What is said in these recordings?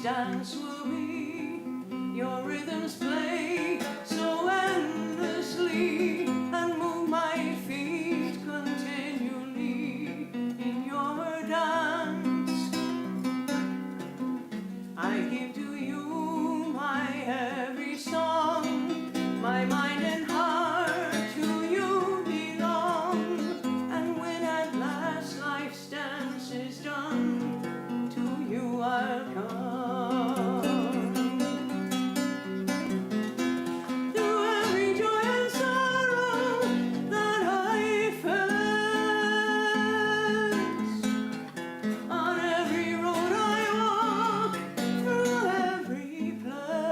dance will be, your rhythms play so endlessly, and move my feet continually in your dance. I give to you my every song, my mind and heart to you belong, and when at last life's dance is done, to you I'll come. Through every joy and sorrow that I face, on every road I walk, through every place,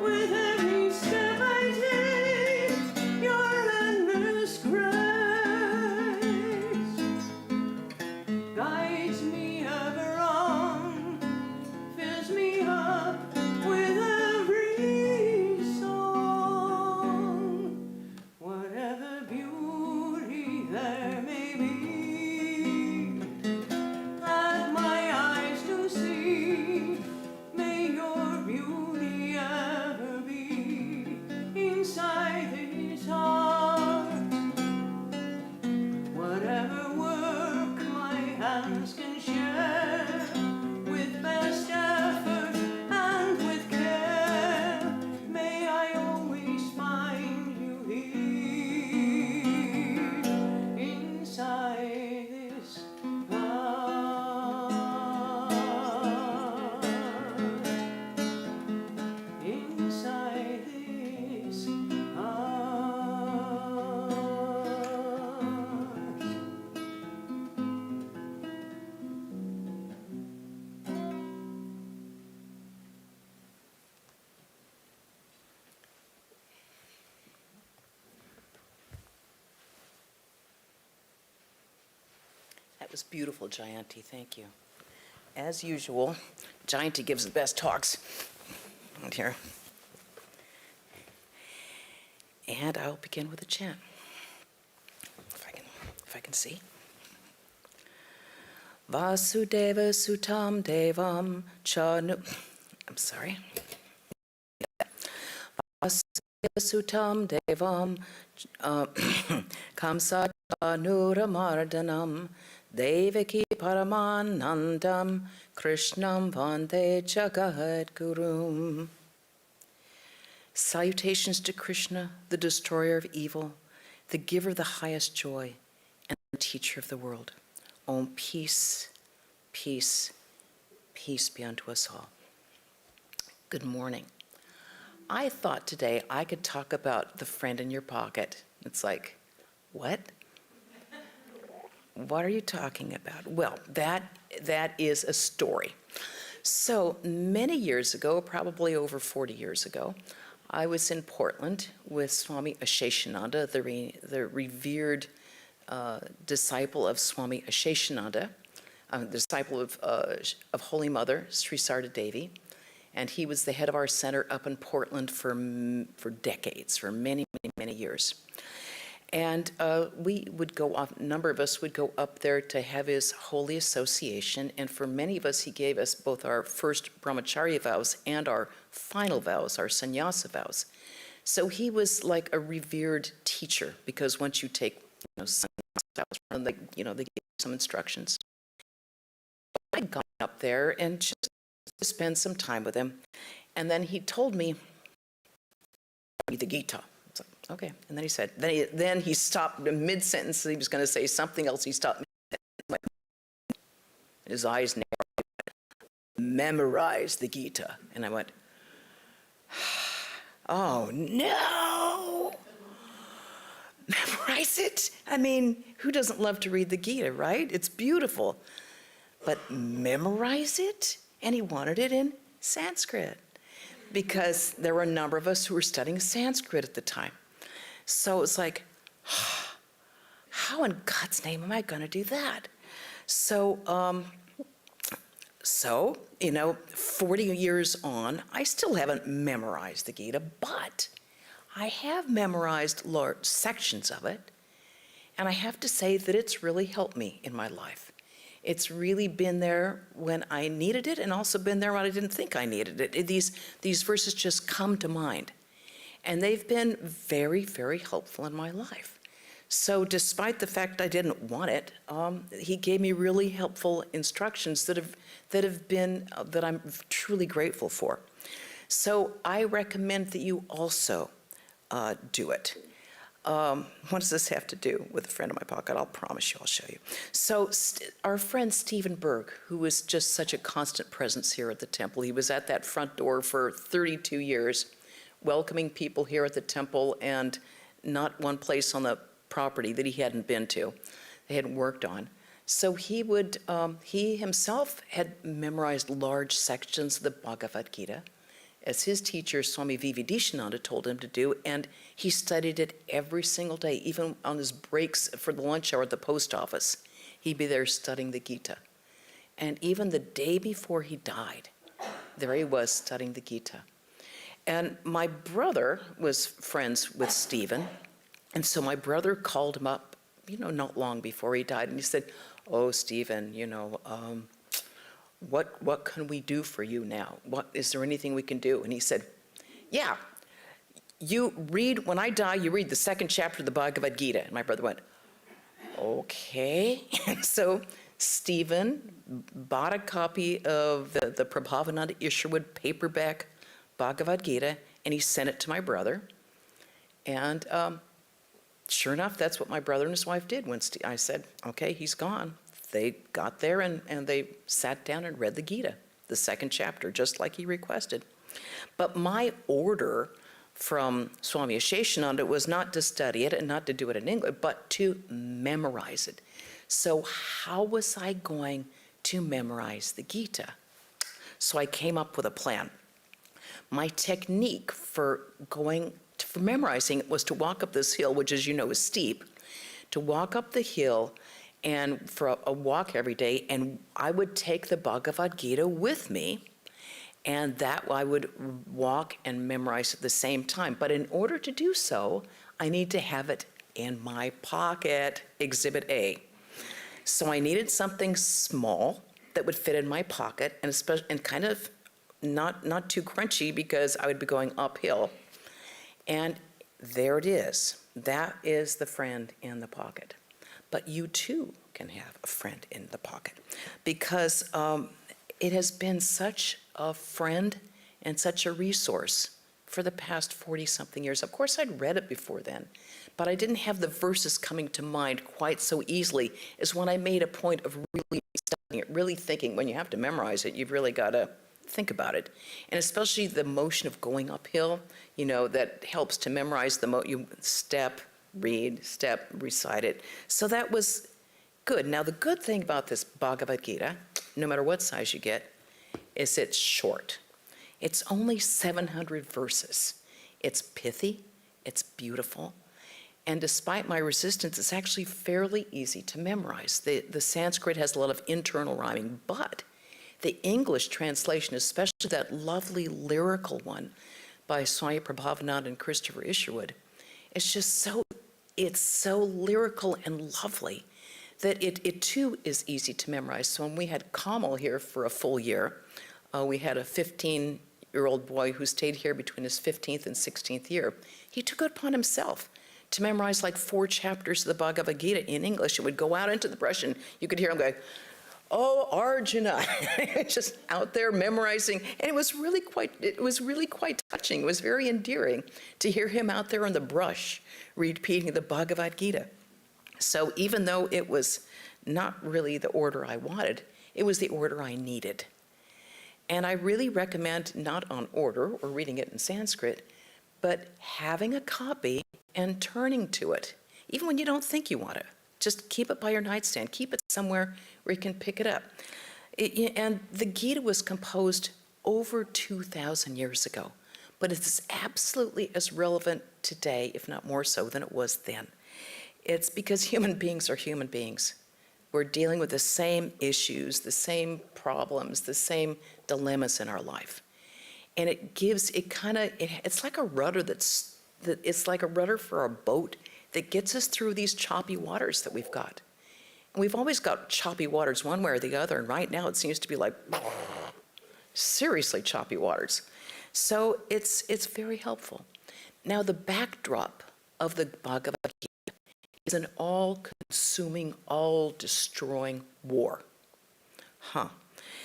with every step I take, your endless grace guides me ever on, fills me up with every song. Whatever beauty there may be that my eyes do see, may your beauty ever be inside this heart. Whatever work my hands can share, with best effort and with care, may I always find you here, inside this heart, inside this heart. That was beautiful, Jayanti. Thank you. As usual, Jayanti gives the best talks out here. And I'll begin with a chant, if I can see. Vasudeva Sutam Devam Chanu. I'm sorry. Vasudeva Sutam Devam Kamsa Chanuramardanam Devaki Paramanandam Krishnam Vande Jagat Gurum. Salutations to Krishna, the destroyer of evil, the giver of the highest joy, and the teacher of the world. Om, peace, peace, peace be unto us all. Good morning. I thought today I could talk about the friend in your pocket. It's like, what? What are you talking about? Well, that is a story. So many years ago, probably over 40 years ago, I was in Portland with Swami Asheshananda, the revered disciple of Swami Asheshananda, the disciple of Holy Mother, Sri Sarda Devi. And he was the head of our center up in Portland for decades, for many, many, many years. And we would go up, a number of us would go up there to have his holy association. And for many of us, he gave us both our first brahmacharya vows and our final vows, our sannyasa vows. So he was like a revered teacher, because once you take, sannyasa vows, they give you some instructions. I'd gone up there and just to spend some time with him. And then he told me the Gita. Okay, and then he said, then he stopped mid-sentence. He was going to say something else. He stopped mid-sentence. His eyes narrowed. Memorize the Gita. And I went, oh no! Memorize it? I mean, who doesn't love to read the Gita, right? It's beautiful. But memorize it? And he wanted it in Sanskrit, because there were a number of us who were studying Sanskrit at the time. So it's like, how in God's name am I going to do that? So, 40 years on, I still haven't memorized the Gita, but I have memorized large sections of it, and I have to say that it's really helped me in my life. It's really been there when I needed it and also been there when I didn't think I needed it. These verses just come to mind. And they've been very, very helpful in my life. So despite the fact I didn't want it, he gave me really helpful instructions that I'm truly grateful for. So I recommend that you also do it. What does this have to do with a friend in my pocket? I'll promise you, I'll show you. So our friend Stephen Berg, who was just such a constant presence here at the temple, he was at that front door for 32 years, welcoming people here at the temple, and not one place on the property that he hadn't been to, they hadn't worked on. So he himself had memorized large sections of the Bhagavad Gita, as his teacher, Swami Vivedishananda, told him to do, and he studied it every single day, even on his breaks for the lunch hour at the post office. He'd be there studying the Gita. And even the day before he died, there he was studying the Gita. And my brother was friends with Stephen, and so my brother called him up, not long before he died, and he said, "Oh, Stephen, what can we do for you now? Is there anything we can do?" And he said, "Yeah, when I die, you read the second chapter of the Bhagavad Gita." And my brother went, "Okay." And so Stephen bought a copy of the Prabhavananda Isherwood paperback Bhagavad Gita, and he sent it to my brother. And sure enough, that's what my brother and his wife did. When I said, "Okay, he's gone," they got there and they sat down and read the Gita, the second chapter, just like he requested. But my order from Swami Asheshananda was not to study it and not to do it in English, but to memorize it. So how was I going to memorize the Gita? So I came up with a plan. My technique for memorizing it was to walk up this hill, which, as you know, is steep, to walk up the hill and for a walk every day, and I would take the Bhagavad Gita with me, and that I would walk and memorize at the same time. But in order to do so, I need to have it in my pocket, Exhibit A. So I needed something small that would fit in my pocket, and kind of not too crunchy, because I would be going uphill. And there it is. That is the friend in the pocket. But you too can have a friend in the pocket, because it has been such a friend and such a resource for the past 40-something years. Of course, I'd read it before then, but I didn't have the verses coming to mind quite so easily as when I made a point of really studying it, really thinking. When you have to memorize it, you've really got to think about it. And especially the motion of going uphill, that helps to memorize you step, read, step, recite it. So that was good. Now, the good thing about this Bhagavad Gita, no matter what size you get, is it's short. It's only 700 verses. It's pithy, it's beautiful, and despite my resistance, it's actually fairly easy to memorize. The Sanskrit has a lot of internal rhyming, but the English translation, especially that lovely lyrical one by Swami Prabhavananda and Christopher Isherwood, it's so lyrical and lovely that it too is easy to memorize. So when we had Kamal here for a full year, we had a 15-year-old boy who stayed here between his 15th and 16th year. He took it upon himself to memorize like 4 chapters of the Bhagavad Gita in English. It would go out into the brush and you could hear him going, "Oh, Arjuna," just out there memorizing. And it was really quite touching. It was very endearing to hear him out there in the brush repeating the Bhagavad Gita. So even though it was not really the order I wanted, it was the order I needed. And I really recommend not on order or reading it in Sanskrit, but having a copy and turning to it, even when you don't think you want it. Just keep it by your nightstand. Keep it somewhere where you can pick it up. And the Gita was composed over 2,000 years ago, but it's absolutely as relevant today, if not more so, than it was then. It's because human beings are human beings. We're dealing with the same issues, the same problems, the same dilemmas in our life. And it's like a rudder it's like a rudder for a boat that gets us through these choppy waters that we've got. we've always got choppy waters one way or the other, and right now it seems to be like seriously choppy waters. So it's very helpful. Now the backdrop of the Bhagavad Gita is an all-consuming, all-destroying war.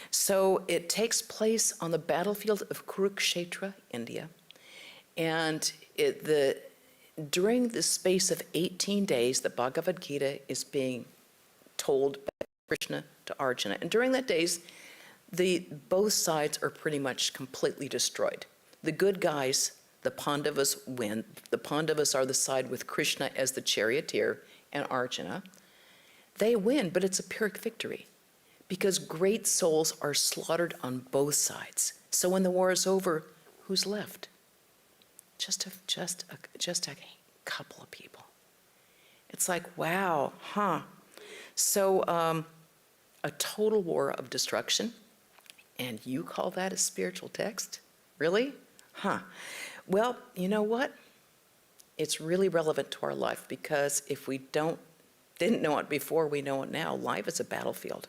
So it takes place on the battlefield of Kurukshetra, India, and during the space of 18 days, the Bhagavad Gita is being told by Krishna to Arjuna. And during that days, both sides are pretty much completely destroyed. The good guys, the Pandavas, win. The Pandavas are the side with Krishna as the charioteer and Arjuna. They win, but it's a Pyrrhic victory because great souls are slaughtered on both sides. So when the war is over, who's left? Just a couple of people. It's like, wow, So a total war of destruction, and you call that a spiritual text? Really? Well, you know what? It's really relevant to our life because if we didn't know it before, we know it now. Life is a battlefield.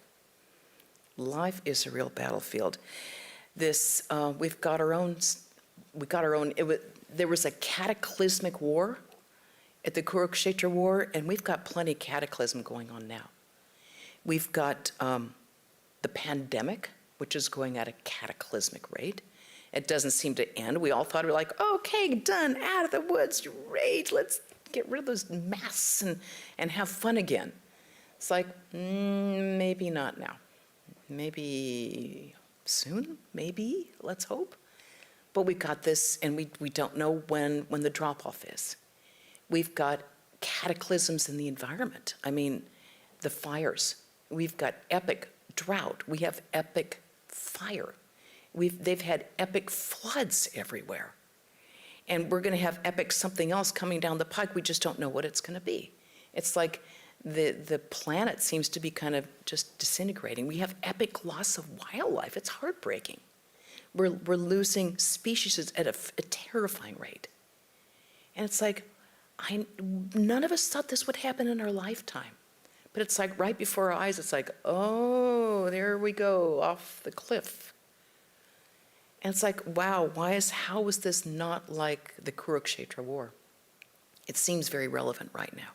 Life is a real battlefield. We've got our own. There was a cataclysmic war at the Kurukshetra war, and we've got plenty of cataclysm going on now. We've got the pandemic, which is going at a cataclysmic rate. It doesn't seem to end. We all thought we were like, okay, done, out of the woods, rage, let's get rid of those masks and have fun again. It's like, maybe not now. Maybe soon, maybe, let's hope. But we've got this, and we don't know when the drop-off is. We've got cataclysms in the environment. I mean, the fires. We've got epic drought. We have epic fire. They've had epic floods everywhere. And we're going to have epic something else coming down the pike. We just don't know what it's going to be. It's like the planet seems to be kind of just disintegrating. We have epic loss of wildlife. It's heartbreaking. We're losing species at a terrifying rate. And it's like, none of us thought this would happen in our lifetime. But it's like right before our eyes, it's like, oh, there we go, off the cliff. And it's like, wow, how is this not like the Kurukshetra war? It seems very relevant right now.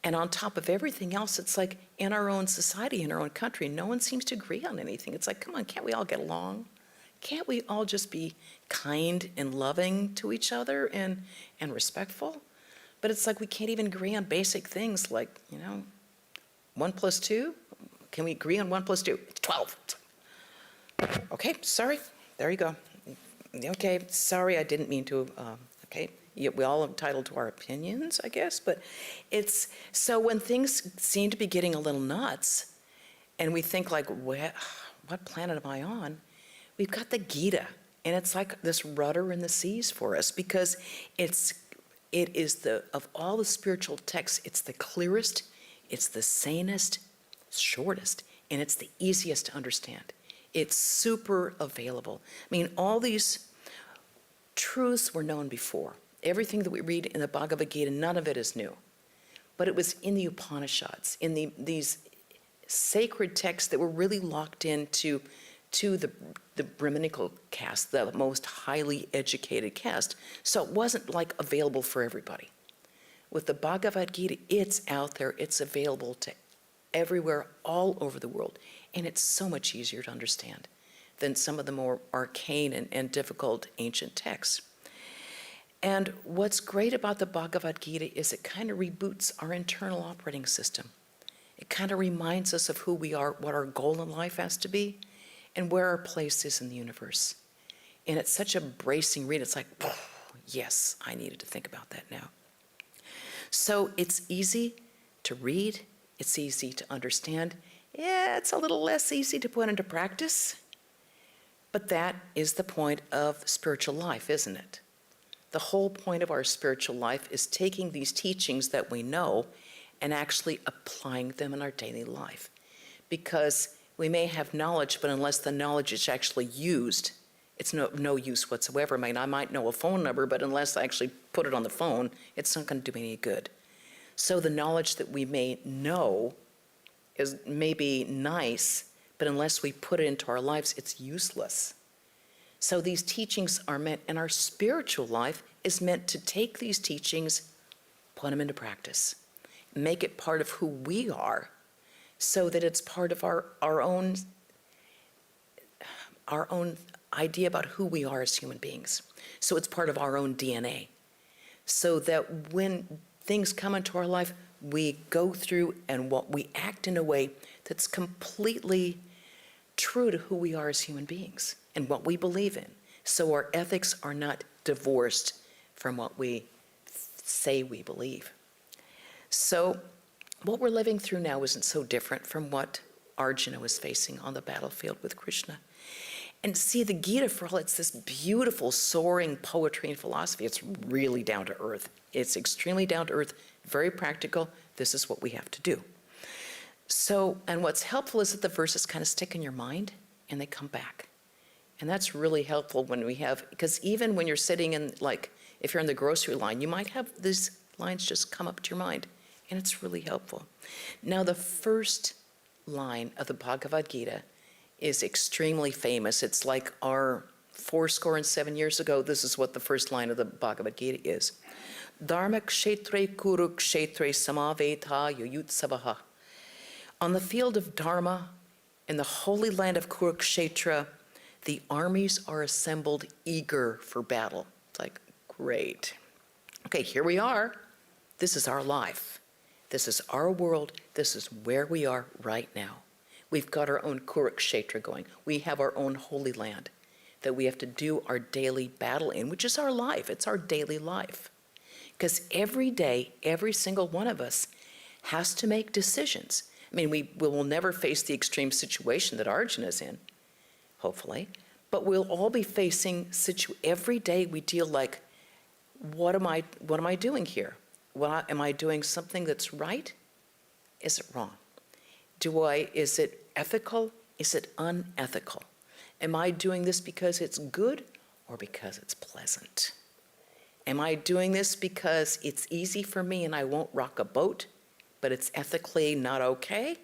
And on top of everything else, it's like in our own society, in our own country, no one seems to agree on anything. It's like, come on, can't we all get along? Can't we all just be kind and loving to each other and respectful? But it's like we can't even agree on basic things like, 1 + 2? Can we agree on 1 + 2? It's 12. Okay, sorry. There you go. Okay, sorry, I didn't mean to, okay. We all are entitled to our opinions, I guess, but so when things seem to be getting a little nuts, and we think like, what planet am I on? We've got the Gita, and it's like this rudder in the seas for us because it is of all the spiritual texts, it's the clearest, it's the sanest, shortest, and it's the easiest to understand. It's super available. I mean, all these truths were known before. Everything that we read in the Bhagavad Gita, none of it is new. But it was in the Upanishads, in these sacred texts that were really locked into the Brahminical caste, the most highly educated caste. So it wasn't like available for everybody. With the Bhagavad Gita, it's out there, it's available to everywhere, all over the world. And it's so much easier to understand than some of the more arcane and difficult ancient texts. And what's great about the Bhagavad Gita is it kind of reboots our internal operating system. It kind of reminds us of who we are, what our goal in life has to be, and where our place is in the universe. And it's such a bracing read. It's like, oh, yes, I needed to think about that now. So it's easy to read. It's easy to understand. Yeah, it's a little less easy to put into practice. But that is the point of spiritual life, isn't it? The whole point of our spiritual life is taking these teachings that we know and actually applying them in our daily life. Because we may have knowledge, but unless the knowledge is actually used, it's no use whatsoever. I mean, I might know a phone number, but unless I actually put it on the phone, it's not going to do me any good. So the knowledge that we may know is maybe nice, but unless we put it into our lives, it's useless. So these teachings are meant, and our spiritual life is meant to take these teachings, put them into practice, make it part of who we are, so that it's part of our own idea about who we are as human beings. So it's part of our own DNA. So that when things come into our life, we go through and what we act in a way that's completely true to who we are as human beings and what we believe in. So our ethics are not divorced from what we say we believe. So what we're living through now isn't so different from what Arjuna was facing on the battlefield with Krishna. And see, the Gita, for all it's this beautiful, soaring poetry and philosophy, it's really down to earth. It's extremely down to earth, very practical. This is what we have to do. So, and what's helpful is that the verses kind of stick in your mind and they come back. And that's really helpful when we have, because even when you're sitting in, like, if you're in the grocery line, you might have these lines just come up to your mind. And it's really helpful. Now, the first line of the Bhagavad Gita is extremely famous. It's like our 7 years ago, this is what the first line of the Bhagavad Gita is. Dharma kshetre kuru kshetre samaveta yuyutsavaha. On the field of Dharma, in the holy land of Kurukshetra, the armies are assembled eager for battle. It's like, great. Okay, here we are. This is our life. This is our world. This is where we are right now. We've got our own Kurukshetra going. We have our own holy land that we have to do our daily battle in, which is our life. It's our daily life. Because every day, every single one of us has to make decisions. I mean, we will never face the extreme situation that Arjuna is in, hopefully, but we'll all be facing every day we deal like, what am I doing here? Am I doing something that's right? Is it wrong? Is it ethical? Is it unethical? Am I doing this because it's good or because it's pleasant? Am I doing this because it's easy for me and I won't rock a boat, but it's ethically not okay?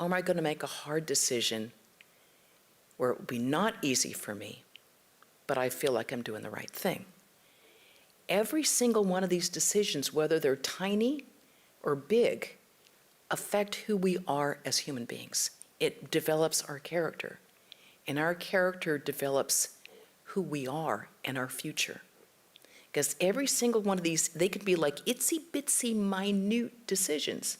Or am I going to make a hard decision where it will be not easy for me, but I feel like I'm doing the right thing? Every single one of these decisions, whether they're tiny or big, affect who we are as human beings. It develops our character, and our character develops who we are and our future. Because every single one of these, they could be like itsy-bitsy, minute decisions,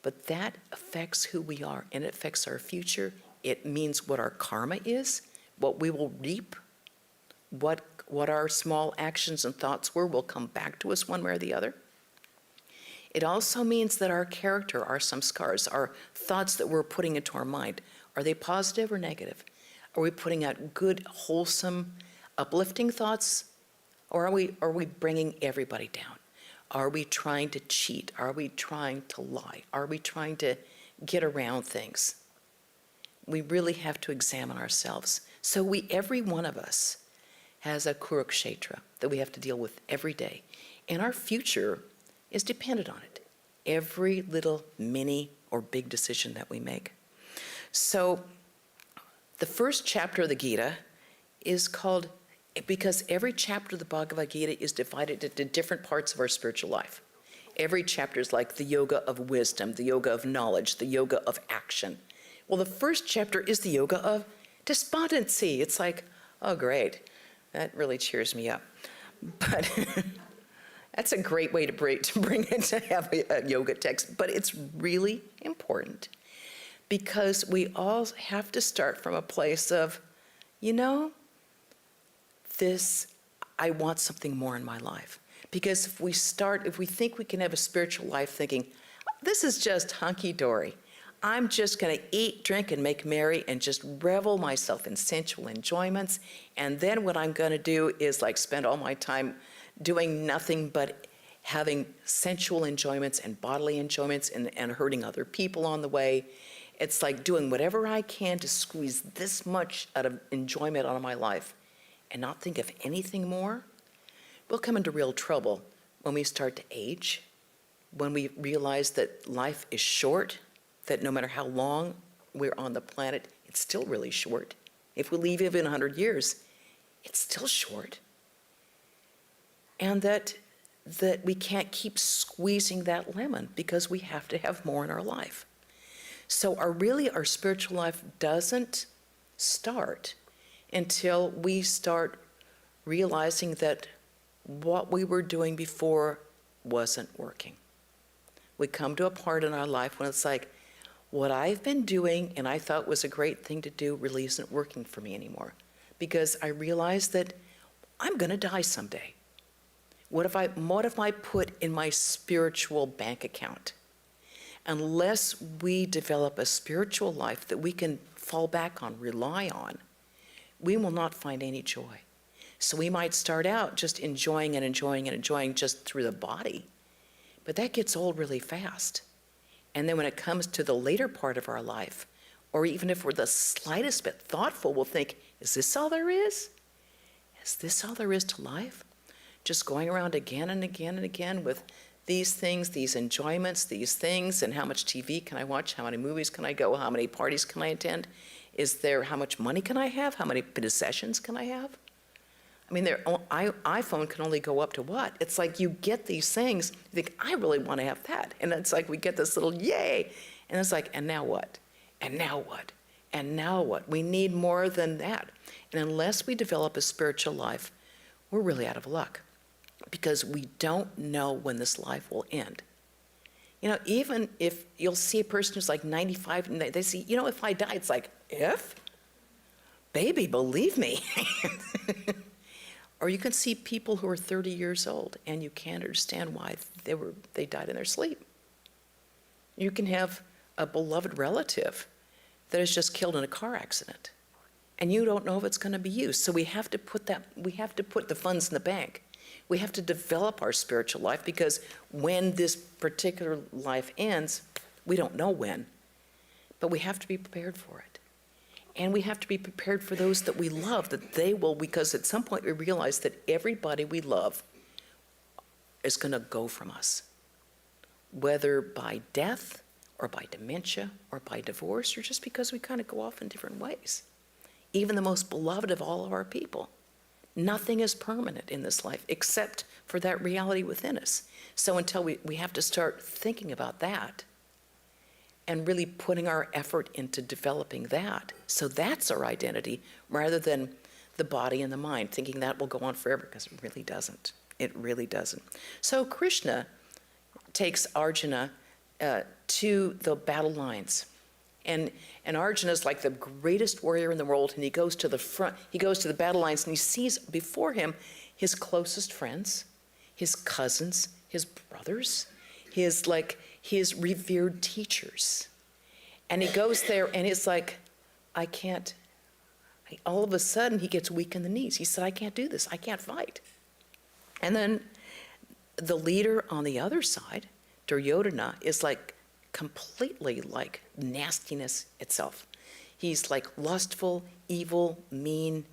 but that affects who we are, and it affects our future. It means what our karma is, what we will reap, what our small actions and thoughts were will come back to us one way or the other. It also means that our character, our samskars, our thoughts that we're putting into our mind, are they positive or negative? Are we putting out good, wholesome, uplifting thoughts, or are we bringing everybody down? Are we trying to cheat? Are we trying to lie? Are we trying to get around things? We really have to examine ourselves. So every one of us has a Kurukshetra that we have to deal with every day. And our future is dependent on it. Every little mini or big decision that we make. So the first chapter of the Gita is called, because every chapter of the Bhagavad Gita is divided into different parts of our spiritual life. Every chapter is like the yoga of wisdom, the yoga of knowledge, the yoga of action. Well, the first chapter is the yoga of despondency. It's like, oh, great. That really cheers me up. But that's a great way to bring it to have a yoga text. But it's really important because we all have to start from a place of, I want something more in my life. Because if we think we can have a spiritual life thinking, this is just hunky-dory. I'm just going to eat, drink, and make merry and just revel myself in sensual enjoyments. And then what I'm going to do is like spend all my time doing nothing but having sensual enjoyments and bodily enjoyments and hurting other people on the way. It's like doing whatever I can to squeeze this much out of enjoyment out of my life and not think of anything more. We'll come into real trouble when we start to age when we realize that life is short, that no matter how long we're on the planet, it's still really short. If we live in 100 years, it's still short. And that we can't keep squeezing that lemon because we have to have more in our life. So our spiritual life doesn't start until we start realizing that what we were doing before wasn't working. We come to a part in our life when it's like, what I've been doing and I thought was a great thing to do really isn't working for me anymore, because I realized that I'm going to die someday. What if I put in my spiritual bank account? Unless we develop a spiritual life that we can fall back on, rely on, we will not find any joy. So we might start out just enjoying and enjoying and enjoying just through the body, but that gets old really fast. And then when it comes to the later part of our life, or even if we're the slightest bit thoughtful, we'll think, is this all there is? Is this all there is to life? Just going around again and again and again with these things, these enjoyments, these things, and how much TV can I watch? How many movies can I go? How many parties can I attend? How much money can I have? How many possessions can I have? I mean, iPhone can only go up to what? It's like you get these things, you think, I really want to have that. And it's like we get this little yay. And it's like, and now what? And now what? And now what? We need more than that. And unless we develop a spiritual life, we're really out of luck, because we don't know when this life will end. You know, even if you'll see a person who's like 95 and they say, you know, if I die, it's like, if? Baby, believe me. Or you can see people who are 30 years old and you can't understand why they died in their sleep. You can have a beloved relative that is just killed in a car accident, and you don't know if it's going to be you. So we have to put the funds in the bank. We have to develop our spiritual life, because when this particular life ends, we don't know when, but we have to be prepared for it. And we have to be prepared for those that we love, that they will, because at some point we realize that everybody we love is going to go from us, whether by death or by dementia or by divorce, or just because we kind of go off in different ways. Even the most beloved of all of our people. Nothing is permanent in this life except for that reality within us. So until we have to start thinking about that and really putting our effort into developing that. So that's our identity, rather than the body and the mind, thinking that will go on forever, because it really doesn't. It really doesn't. So Krishna takes Arjuna to the battle lines. And Arjuna is like the greatest warrior in the world, and he goes to the front, he goes to the battle lines, and he sees before him his closest friends, his cousins, his brothers, his revered teachers. And he goes there, and it's like, I can't. All of a sudden, he gets weak in the knees. He said, I can't do this. I can't fight. And then the leader on the other side, Duryodhana, is like completely like nastiness itself. He's like lustful, evil, mean,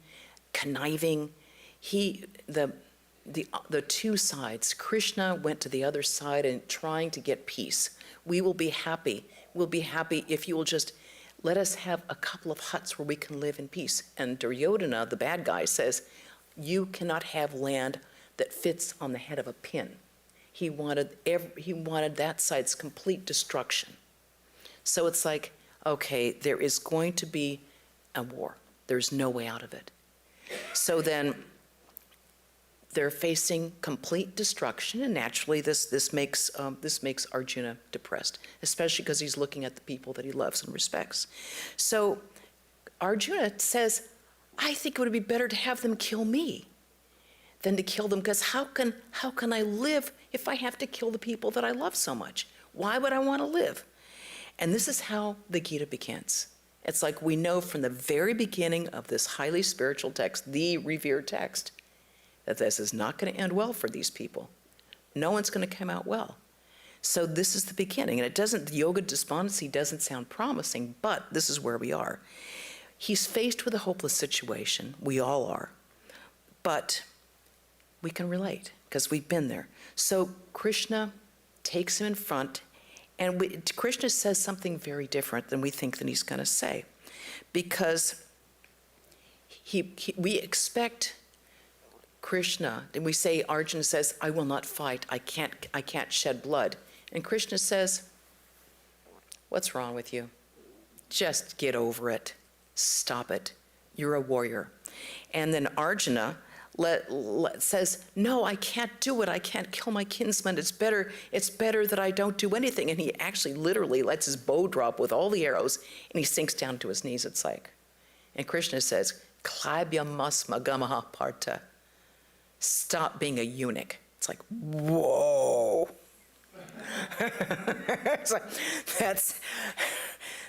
conniving. The two sides, Krishna went to the other side and trying to get peace. We will be happy. We'll be happy if you will just let us have a couple of huts where we can live in peace. And Duryodhana, the bad guy, says, you cannot have land that fits on the head of a pin. He wanted that side's complete destruction. So it's like, okay, there is going to be a war. There's no way out of it. So then they're facing complete destruction, and naturally this makes Arjuna depressed, especially because he's looking at the people that he loves and respects. So Arjuna says, I think it would be better to have them kill me than to kill them, because how can I live if I have to kill the people that I love so much? Why would I want to live? And this is how the Gita begins. It's like we know from the very beginning of this highly spiritual text, the revered text, that this is not going to end well for these people. No one's going to come out well. So this is the beginning. And the yoga despondency doesn't sound promising, but this is where we are. He's faced with a hopeless situation. We all are. But we can relate because we've been there. So Krishna takes him in front, and Krishna says something very different than we think that he's going to say. Because we expect Krishna, and we say, Arjuna says, I will not fight, I can't shed blood. And Krishna says, what's wrong with you? Just get over it. Stop it. You're a warrior. And then Arjuna says, no, I can't do it. I can't kill my kinsman. It's better that I don't do anything. And he actually literally lets his bow drop with all the arrows, and he sinks down to his knees. It's like, and Krishna says, Klabya masma gamaha partha. Stop being a eunuch. It's like, whoa. It's like,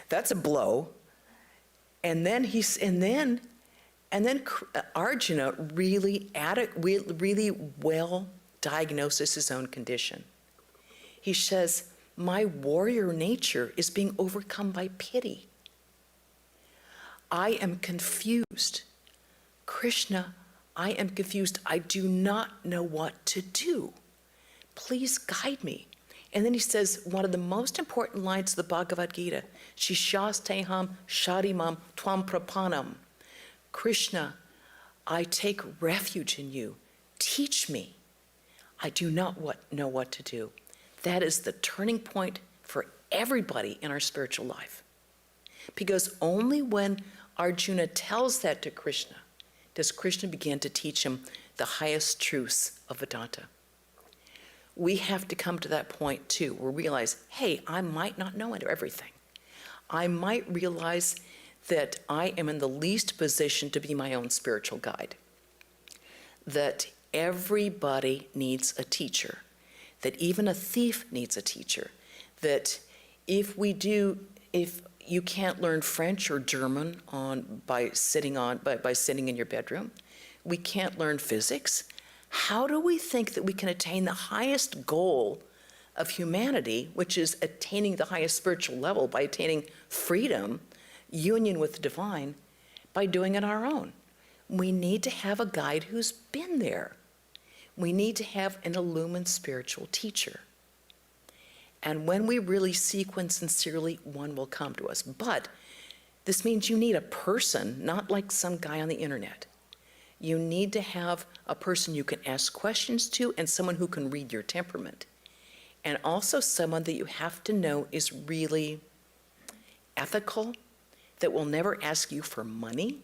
that's a blow. And then Arjuna really well diagnoses his own condition. He says, my warrior nature is being overcome by pity. I am confused. Krishna, I am confused. I do not know what to do. Please guide me. And then he says one of the most important lines of the Bhagavad Gita, Shishasteham Sharimam Tvam Prapanam. Krishna, I take refuge in you. Teach me. I do not know what to do. That is the turning point for everybody in our spiritual life. Because only when Arjuna tells that to Krishna does Krishna begin to teach him the highest truths of Vedanta. We have to come to that point too, where we realize, hey, I might not know everything. I might realize that I am in the least position to be my own spiritual guide. That everybody needs a teacher. That even a thief needs a teacher. That if you can't learn French or German by sitting in your bedroom, we can't learn physics. How do we think that we can attain the highest goal of humanity, which is attaining the highest spiritual level by attaining freedom, union with the divine, by doing it our own? We need to have a guide who's been there. We need to have an illumined spiritual teacher. And when we really seek one sincerely, one will come to us. But this means you need a person, not like some guy on the internet. You need to have a person you can ask questions to and someone who can read your temperament. And also someone that you have to know is really ethical, that will never ask you for money,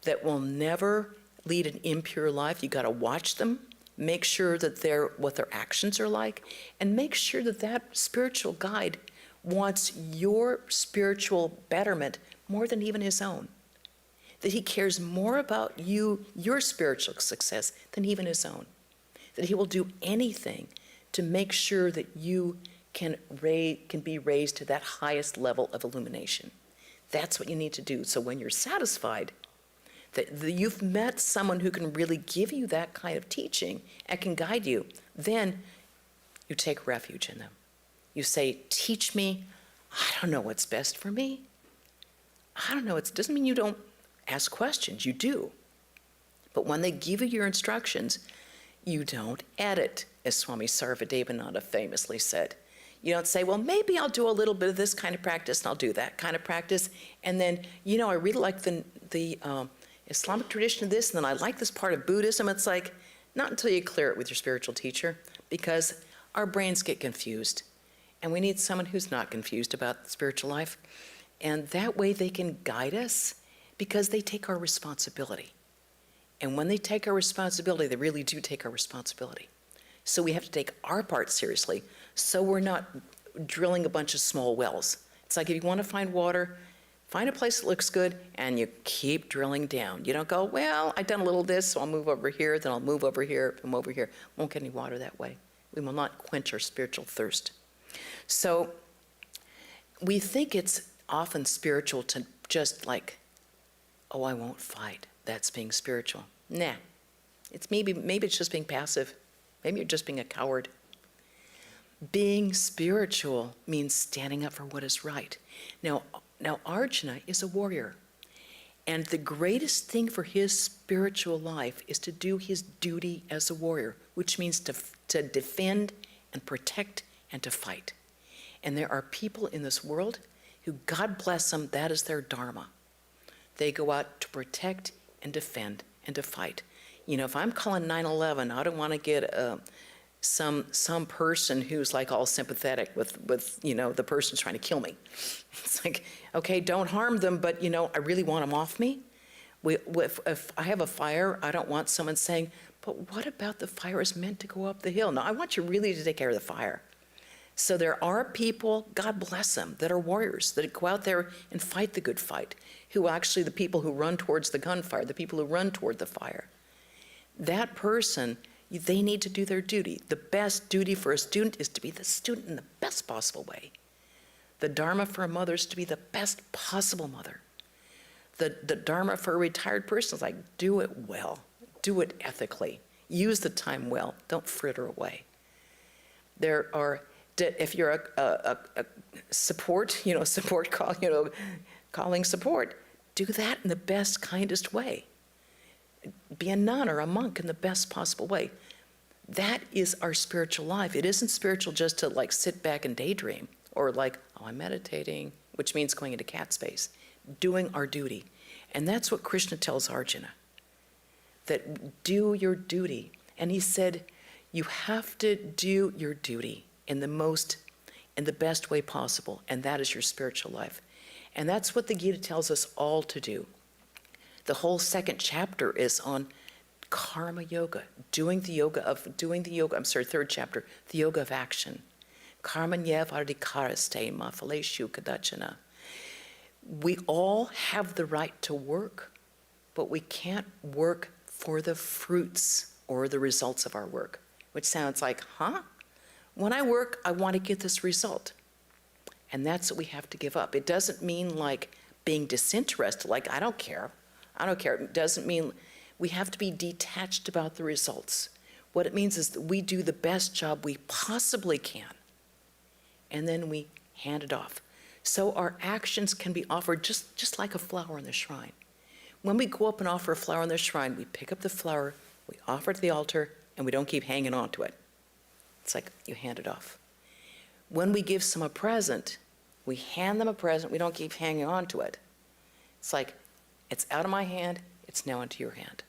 that will never lead an impure life. You got to watch them, make sure that what their actions are like, and make sure that that spiritual guide wants your spiritual betterment more than even his own. That he cares more about your spiritual success than even his own. That he will do anything to make sure that you can be raised to that highest level of illumination. That's what you need to do. So when you're satisfied that you've met someone who can really give you that kind of teaching and can guide you, then you take refuge in them. You say, teach me. I don't know what's best for me. I don't know. It doesn't mean you don't ask questions. You do. But when they give you your instructions, you don't edit, as Swami Sarvadevananda famously said. You don't say, well, maybe I'll do a little bit of this kind of practice and I'll do that kind of practice. And then, I really like the Islamic tradition of this, and then I like this part of Buddhism. It's like, not until you clear it with your spiritual teacher, because our brains get confused. And we need someone who's not confused about spiritual life. And that way they can guide us, because they take our responsibility. And when they take our responsibility, they really do take our responsibility. So we have to take our part seriously, so we're not drilling a bunch of small wells. It's like if you want to find water, find a place that looks good, and you keep drilling down. You don't go, well, I've done a little of this, so I'll move over here, then I'll move over here, and over here. Won't get any water that way. We will not quench our spiritual thirst. So we think it's often spiritual to just like, oh, I won't fight. That's being spiritual. Nah. It's maybe it's just being passive. Maybe you're just being a coward. Being spiritual means standing up for what is right. Now Arjuna is a warrior. And the greatest thing for his spiritual life is to do his duty as a warrior, which means to defend and protect and to fight. And there are people in this world who, God bless them, that is their dharma. They go out to protect and defend and to fight. You know, if I'm calling 9/11, I don't want to get some person who's like all sympathetic with you know, the person's trying to kill me. It's like, okay, don't harm them, but you know, I really want them off me. If I have a fire, I don't want someone saying, but what about the fire is meant to go up the hill? No, I want you really to take care of the fire. So there are people, God bless them, that are warriors, that go out there and fight the good fight, who actually, the people who run towards the gunfire, the people who run toward the fire. That person, they need to do their duty. The best duty for a student is to be the student in the best possible way. The dharma for a mother is to be the best possible mother. The dharma for a retired person is like, do it well, do it ethically, use the time well, don't fritter away. There are, if you're a support, you know, support call, you know, calling support, do that in the best, kindest way. Be a nun or a monk in the best possible way. That is our spiritual life. It isn't spiritual just to like sit back and daydream or like, oh, I'm meditating, which means going into cat space, doing our duty. And that's what Krishna tells Arjuna, that do your duty. And he said, you have to do your duty in the best way possible, and that is your spiritual life. And that's what the Gita tells us all to do. The whole second chapter is on karma yoga, third chapter, the yoga of action. Karmanyev adhikaraste ma phaleshu kadachana. We all have the right to work, but we can't work for the fruits or the results of our work, which sounds like, huh? When I work, I want to get this result. And that's what we have to give up. It doesn't mean like being disinterested, like I don't care. It doesn't mean we have to be detached about the results. What it means is that we do the best job we possibly can, and then we hand it off. So our actions can be offered just like a flower in the shrine. When we go up and offer a flower in the shrine, we pick up the flower, we offer it to the altar, and we don't keep hanging on to it. It's like you hand it off. When we give someone a present, we hand them a present, we don't keep hanging on to it. It's like, it's out of my hand, it's now into your hand.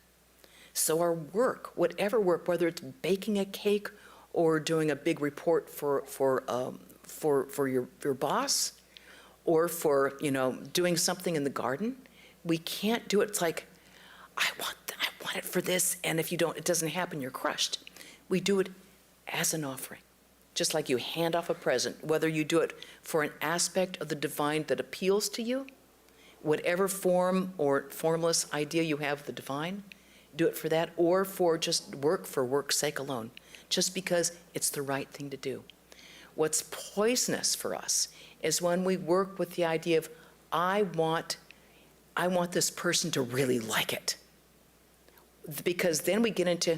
So our work, whatever work, whether it's baking a cake or doing a big report for your boss, or for, you know, doing something in the garden, we can't do it. It's like, I want it for this, and if you don't, it doesn't happen, you're crushed. We do it as an offering, just like you hand off a present, whether you do it for an aspect of the divine that appeals to you, whatever form or formless idea you have of the divine, do it for that, or for just work for work's sake alone, just because it's the right thing to do. What's poisonous for us is when we work with the idea of, I want this person to really like it. Because then we get into,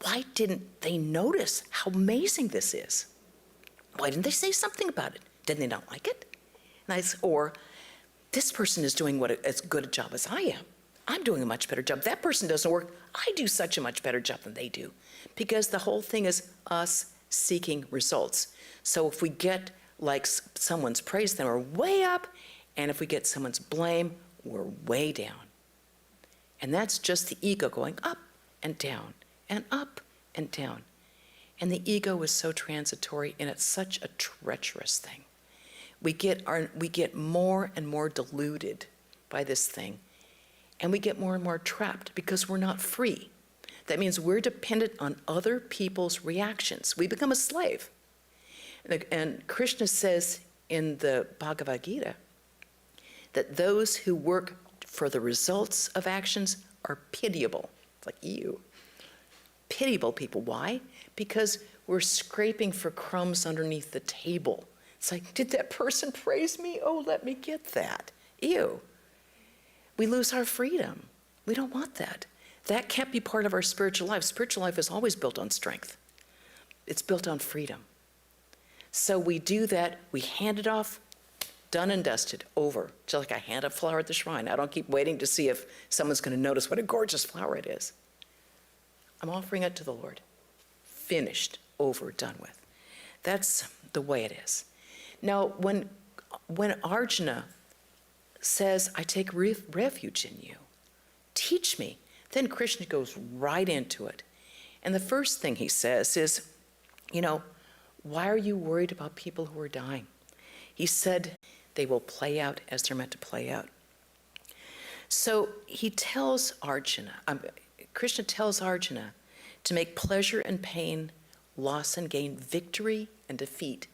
why didn't they notice how amazing this is? Why didn't they say something about it? Didn't they not like it? Or, this person is doing as good a job as I am. I'm doing a much better job. That person doesn't work. I do such a much better job than they do. Because the whole thing is us seeking results. So if we get like someone's praise, then we're way up. And if we get someone's blame, we're way down. And that's just the ego going up and down and up and down. And the ego is so transitory, and it's such a treacherous thing. We get more and more deluded by this thing, and we get more and more trapped because we're not free. That means we're dependent on other people's reactions. We become a slave. And Krishna says in the Bhagavad Gita that those who work for the results of actions are pitiable. It's like, ew. Pitiable people. Why? Because we're scraping for crumbs underneath the table. It's like, did that person praise me? Oh, let me get that. Ew. We lose our freedom. We don't want that. That can't be part of our spiritual life. Spiritual life is always built on strength. It's built on freedom. So we do that, we hand it off, done and dusted, over. Just like I hand a flower at the shrine. I don't keep waiting to see if someone's going to notice what a gorgeous flower it is. I'm offering it to the Lord. Finished, over, done with. That's the way it is. Now, when Arjuna says, I take refuge in you, teach me, then Krishna goes right into it. And the first thing he says is, why are you worried about people who are dying? He said, they will play out as they're meant to play out. So he tells Krishna tells Arjuna to make pleasure and pain, loss and gain, victory and defeat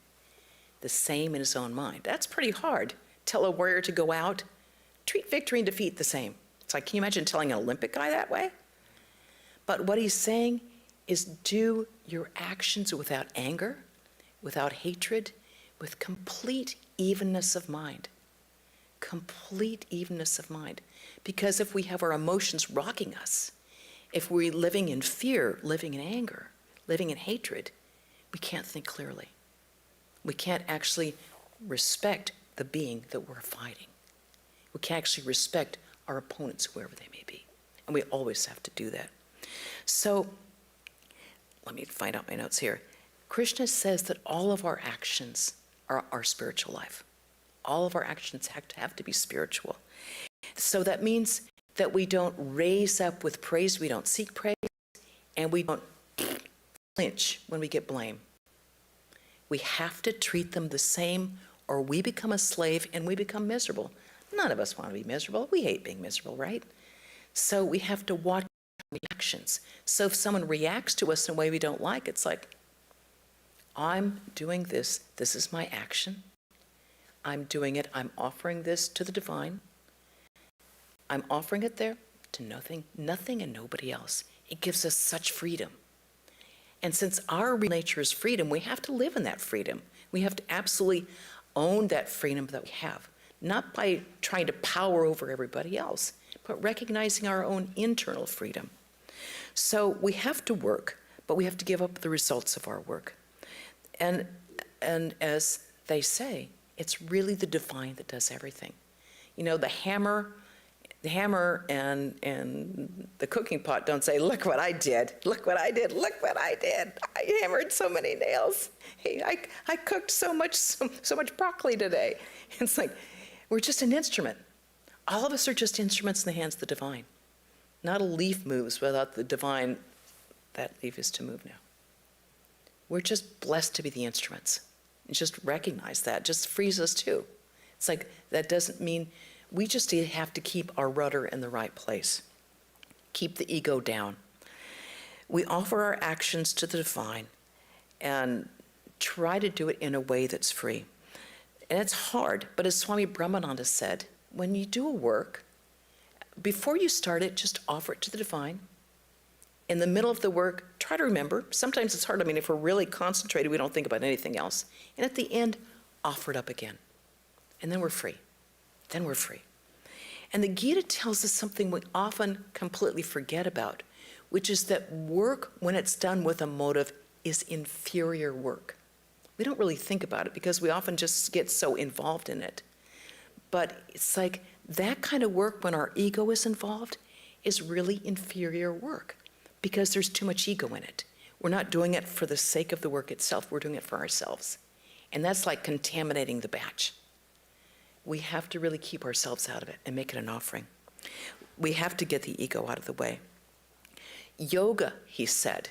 the same in his own mind. That's pretty hard. Tell a warrior to go out, treat victory and defeat the same. It's like, can you imagine telling an Olympic guy that way? But what he's saying is do your actions without anger, without hatred, with complete evenness of mind. Complete evenness of mind. Because if we have our emotions rocking us, if we're living in fear, living in anger, living in hatred, we can't think clearly. We can't actually respect the being that we're fighting. We can't actually respect our opponents, whoever they may be. And we always have to do that. So, let me find out my notes here. Krishna says that all of our actions are our spiritual life. All of our actions have to be spiritual. So that means that we don't raise up with praise, we don't seek praise, and we don't flinch when we get blame. We have to treat them the same, or we become a slave and we become miserable. None of us want to be miserable. We hate being miserable, right? So we have to watch reactions. So if someone reacts to us in a way we don't like, it's like, I'm doing this. This is my action. I'm doing it. I'm offering this to the divine. I'm offering it there to nothing and nobody else. It gives us such freedom. And since our real nature is freedom, we have to live in that freedom. We have to absolutely own that freedom that we have, not by trying to power over everybody else, but recognizing our own internal freedom. So we have to work, but we have to give up the results of our work. And as they say, it's really the divine that does everything. The hammer and the cooking pot don't say, look what I did, look what I did, look what I did. I hammered so many nails. Hey, I cooked so much broccoli today. It's like, we're just an instrument. All of us are just instruments in the hands of the divine. Not a leaf moves without the divine. That leaf is to move now. We're just blessed to be the instruments. And just recognize that just frees us too. It's like, that doesn't mean, we just have to keep our rudder in the right place. Keep the ego down. We offer our actions to the divine and try to do it in a way that's free. And it's hard, but as Swami Brahmananda said, when you do a work, before you start it, just offer it to the divine. In the middle of the work, try to remember. Sometimes it's hard. If we're really concentrated, we don't think about anything else. And at the end, offer it up again. And then we're free. Then we're free. And the Gita tells us something we often completely forget about, which is that work, when it's done with a motive, is inferior work. We don't really think about it because we often just get so involved in it. But it's like that kind of work, when our ego is involved, is really inferior work because there's too much ego in it. We're not doing it for the sake of the work itself, we're doing it for ourselves. And that's like contaminating the batch. We have to really keep ourselves out of it and make it an offering. We have to get the ego out of the way. Yoga, he said,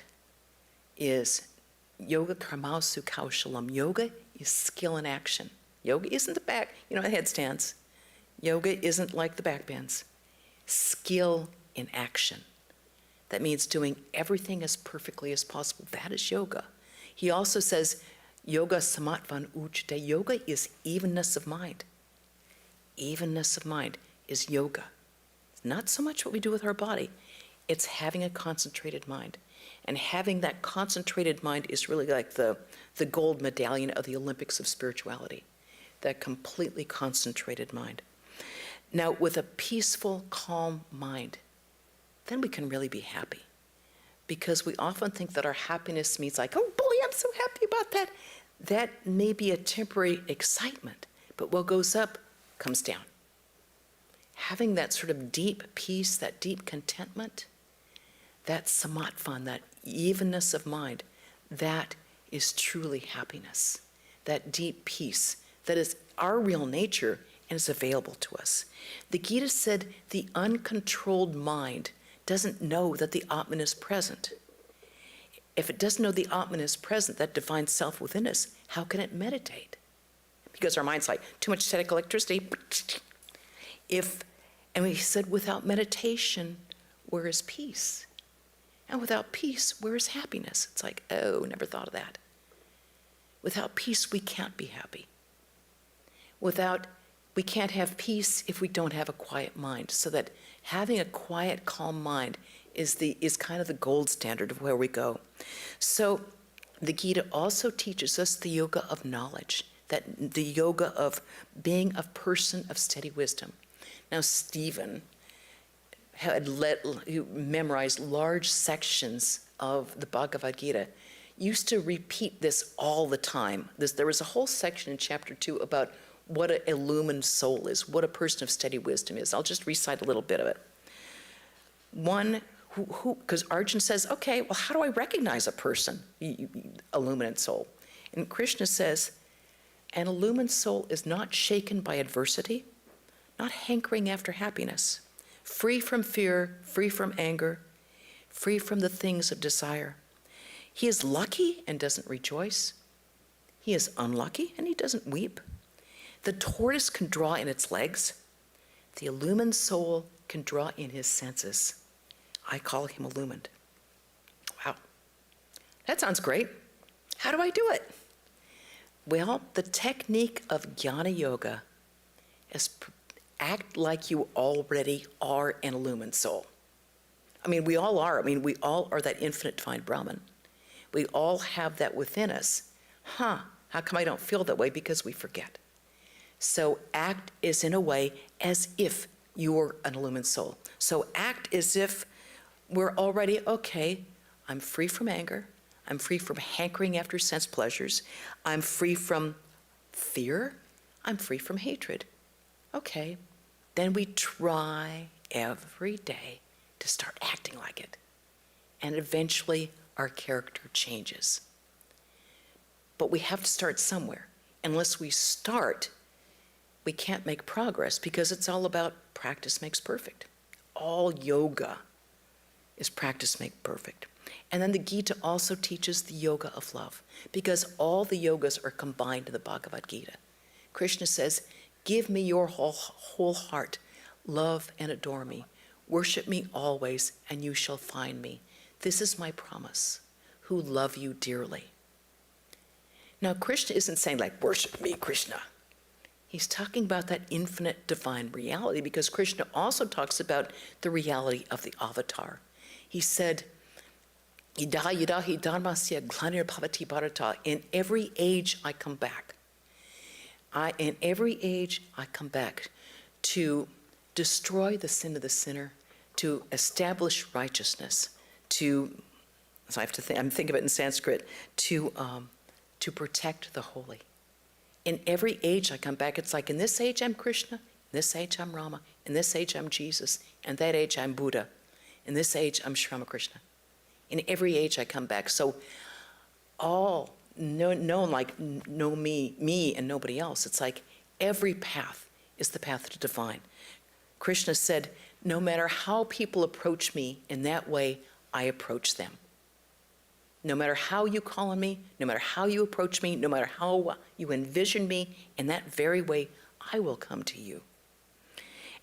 is yoga karmasu kaushalam. Yoga is skill in action. Yoga isn't the back, headstands. Yoga isn't like the back bends. Skill in action. That means doing everything as perfectly as possible. That is yoga. He also says, yoga samatvan uchite. Yoga is evenness of mind. Evenness of mind is yoga. It's not so much what we do with our body. It's having a concentrated mind. And having that concentrated mind is really like the gold medallion of the Olympics of spirituality. That completely concentrated mind. Now, with a peaceful, calm mind, then we can really be happy. Because we often think that our happiness means like, oh boy, I'm so happy about that. That may be a temporary excitement, but what goes up comes down. Having that sort of deep peace, that deep contentment, that samatvan, that evenness of mind, that is truly happiness, that deep peace that is our real nature and is available to us. The Gita said the uncontrolled mind doesn't know that the Atman is present. If it doesn't know the Atman is present, that divine self within us, how can it meditate? Because our mind's like, too much static electricity. And we said, without meditation, where is peace? And without peace, where is happiness? It's like, oh, never thought of that. Without peace, we can't be happy. We can't have peace if we don't have a quiet mind. So that having a quiet, calm mind is kind of the gold standard of where we go. So the Gita also teaches us the yoga of knowledge, that the yoga of being a person of steady wisdom. Now, Stephen who memorized large sections of the Bhagavad Gita, used to repeat this all the time. There was a whole section in chapter 2 about what an illumined soul is, what a person of steady wisdom is. I'll just recite a little bit of it. One because Arjuna says, okay, well, how do I recognize a person, illumined soul? And Krishna says, an illumined soul is not shaken by adversity, not hankering after happiness, free from fear, free from anger, free from the things of desire. He is lucky and doesn't rejoice. He is unlucky and he doesn't weep. The tortoise can draw in its legs. The illumined soul can draw in his senses. I call him illumined. Wow, that sounds great. How do I do it? Well, the technique of jnana yoga is act like you already are an illumined soul. I mean, we all are. I mean, we all are that infinite divine Brahman. We all have that within us. How come I don't feel that way? Because we forget. So act is in a way as if you were an illumined soul. So act as if we're already, okay, I'm free from anger. I'm free from hankering after sense pleasures. I'm free from fear. I'm free from hatred. Okay, then we try every day to start acting like it. And eventually our character changes. But we have to start somewhere. Unless we start, we can't make progress because it's all about practice makes perfect. All yoga is practice make perfect. And then the Gita also teaches the yoga of love because all the yogas are combined in the Bhagavad Gita. Krishna says, give me your whole heart, love and adore me. Worship me always and you shall find me. This is my promise, who love you dearly. Now, Krishna isn't saying like, worship me, Krishna. He's talking about that infinite divine reality because Krishna also talks about the reality of the avatar. He said, in every age I come back. In every age I come back to destroy the sin of the sinner, to establish righteousness, so I have to think, I'm thinking of it in Sanskrit, to protect the holy. In every age I come back, it's like in this age I'm Krishna, in this age I'm Rama, in this age I'm Jesus, in that age I'm Buddha, in this age I'm Sri Ramakrishna. In every age I come back. So all known like know me and nobody else. It's like every path is the path to divine. Krishna said, no matter how people approach me in that way, I approach them. No matter how you call on me, no matter how you approach me, no matter how you envision me, in that very way, I will come to you.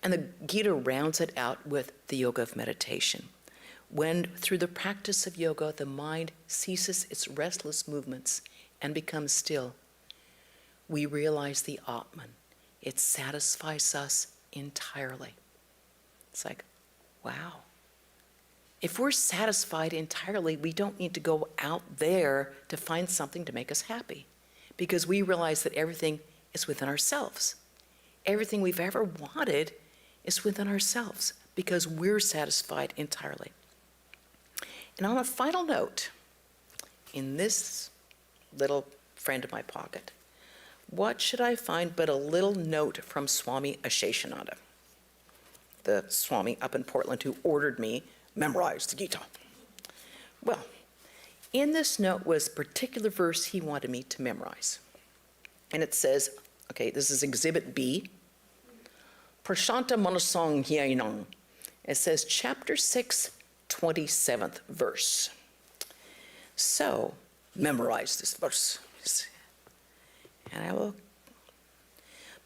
And the Gita rounds it out with the yoga of meditation. When, through the practice of yoga, the mind ceases its restless movements and becomes still, we realize the Atman. It satisfies us entirely. It's like, wow. If we're satisfied entirely, we don't need to go out there to find something to make us happy because we realize that everything is within ourselves. Everything we've ever wanted is within ourselves because we're satisfied entirely. And on a final note, in this little friend of my pocket, what should I find but a little note from Swami Asheshananda, the Swami up in Portland who ordered me memorize the Gita. Well, In this note was a particular verse he wanted me to memorize. And it says, okay, this is Exhibit B, Prashanta Manasang Hyainang. It says chapter 6, 27th verse. So, memorize this verse. And I will.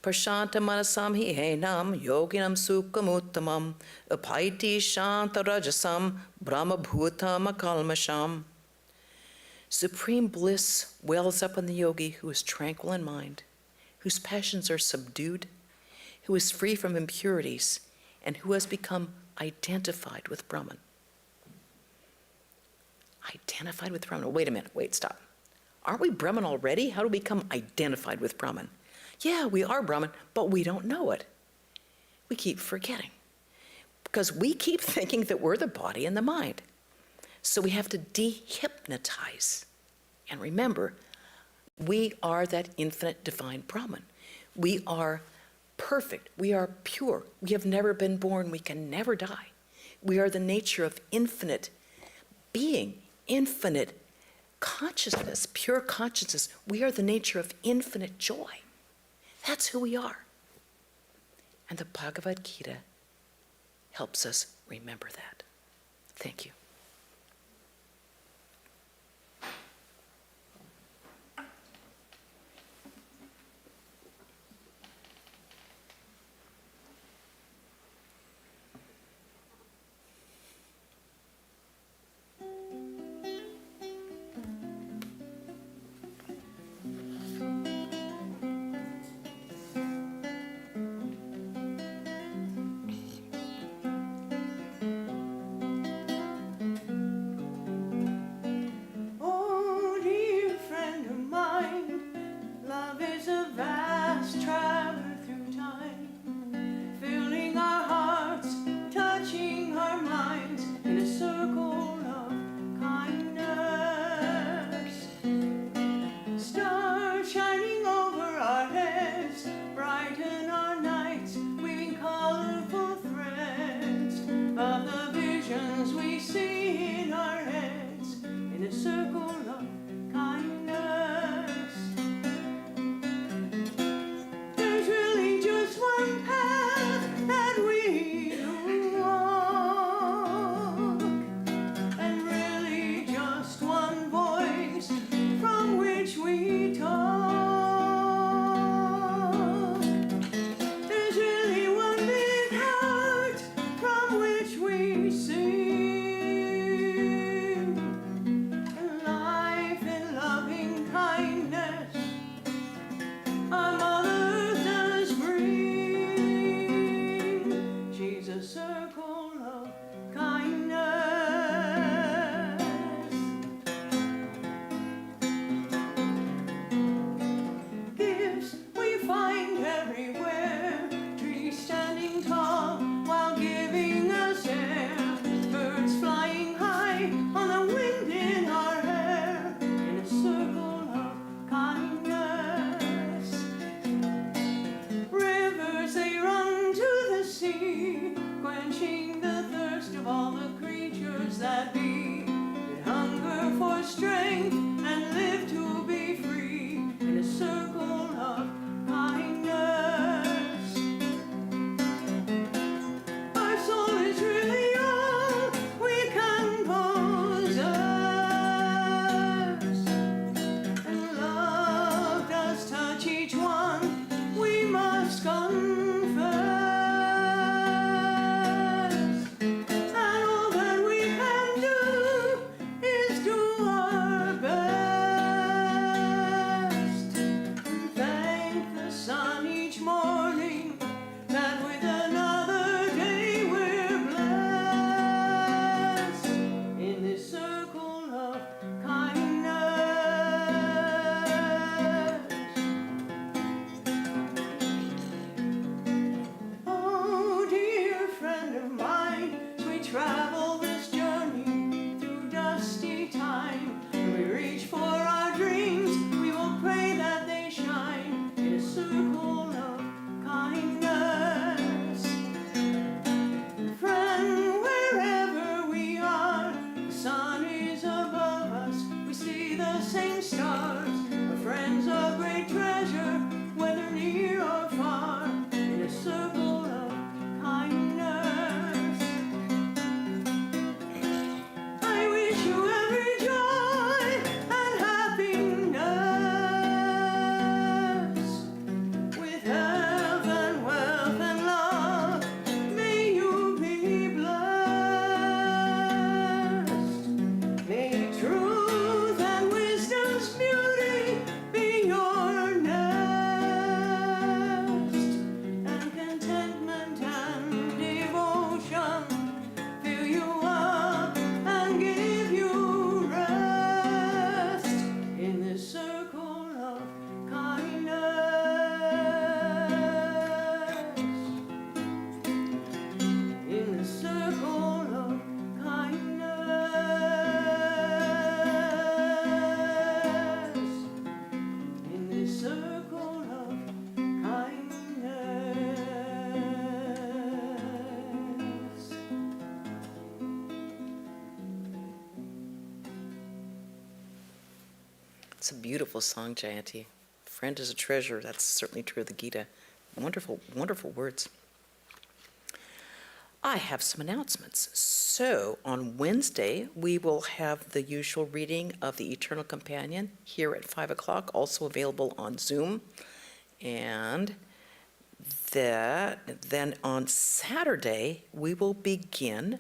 Prashanta Manasam Hyainam Yoginam Sukhamuttamam Apaiti Shanta Rajasam Brahma Bhutam Akalmasham. Supreme bliss wells up in the yogi who is tranquil in mind, whose passions are subdued, who is free from impurities, and who has become identified with Brahman. Identified with Brahman. Wait a minute, stop. Aren't we Brahman already? How do we become identified with Brahman? Yeah, we are Brahman, but we don't know it. We keep forgetting, because we keep thinking that we're the body and the mind. So we have to dehypnotize. And remember, we are that infinite divine Brahman. We are perfect. We are pure. We have never been born. We can never die. We are the nature of infinite being, infinite consciousness, pure consciousness. We are the nature of infinite joy. That's who we are. And the Bhagavad Gita helps us remember that. Thank you. Oh, dear friend of mine, love is a vast traveler through time, filling our hearts, touching our minds in a circle of kindness. Stars shining over our heads, brighten our nights, weaving colorful threads of the visions we see in our heads in a circle of kindness. There's really just one path that we walk, and really just one voice from which we talk. There's really one big heart from which we sing. Life in loving kindness, our mother does bring. She's a circle of kindness. Gifts we find everywhere, trees standing tall while giving us air, birds flying high on the wind in our hair, in a circle of kindness. Rivers they run to the sea, quenching the thirst of all the creatures that be, that hunger for strength and live to be free, in a circle of kindness. It's a beautiful song, Jayanti. Friend is a treasure. That's certainly true of the Gita. Wonderful, wonderful words. I have some announcements. So on Wednesday, we will have the usual reading of the Eternal Companion here at 5 o'clock, also available on Zoom. And then on Saturday, we will begin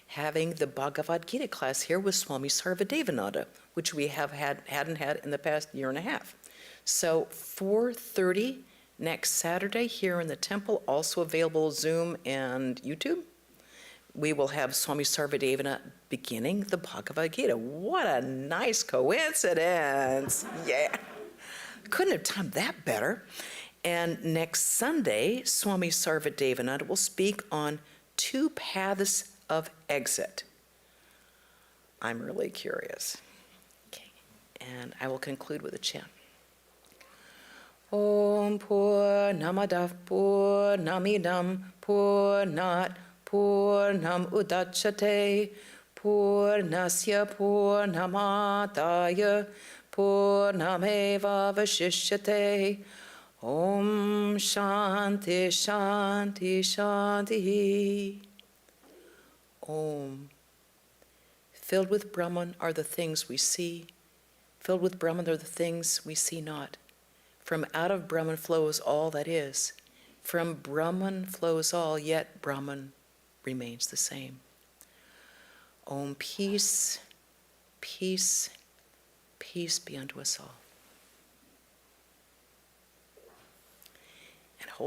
having the Bhagavad Gita class here with Swami Sarvadevananda, which we hadn't had in the past year and a half. So 4:30 next Saturday here in the temple, also available Zoom and YouTube. We will have Swami Sarvadevananda beginning the Bhagavad Gita. What a nice coincidence. Yeah. Couldn't have timed that better. And next Sunday, Swami Sarvadevananda will speak on 2 paths of exit. I'm really curious. Okay. And I will conclude with a chant. Om Purnamadav Purnamidam Purnat Purnam Udachyate Purnasya Purnamadaya Purnameva Vashishyate. Om Shanti Shanti Shanti. Om. Filled with Brahman are the things we see. Filled with Brahman are the things we see not. From out of Brahman flows all that is. From Brahman flows all, yet Brahman remains the same. Om, peace, peace, peace be unto us all.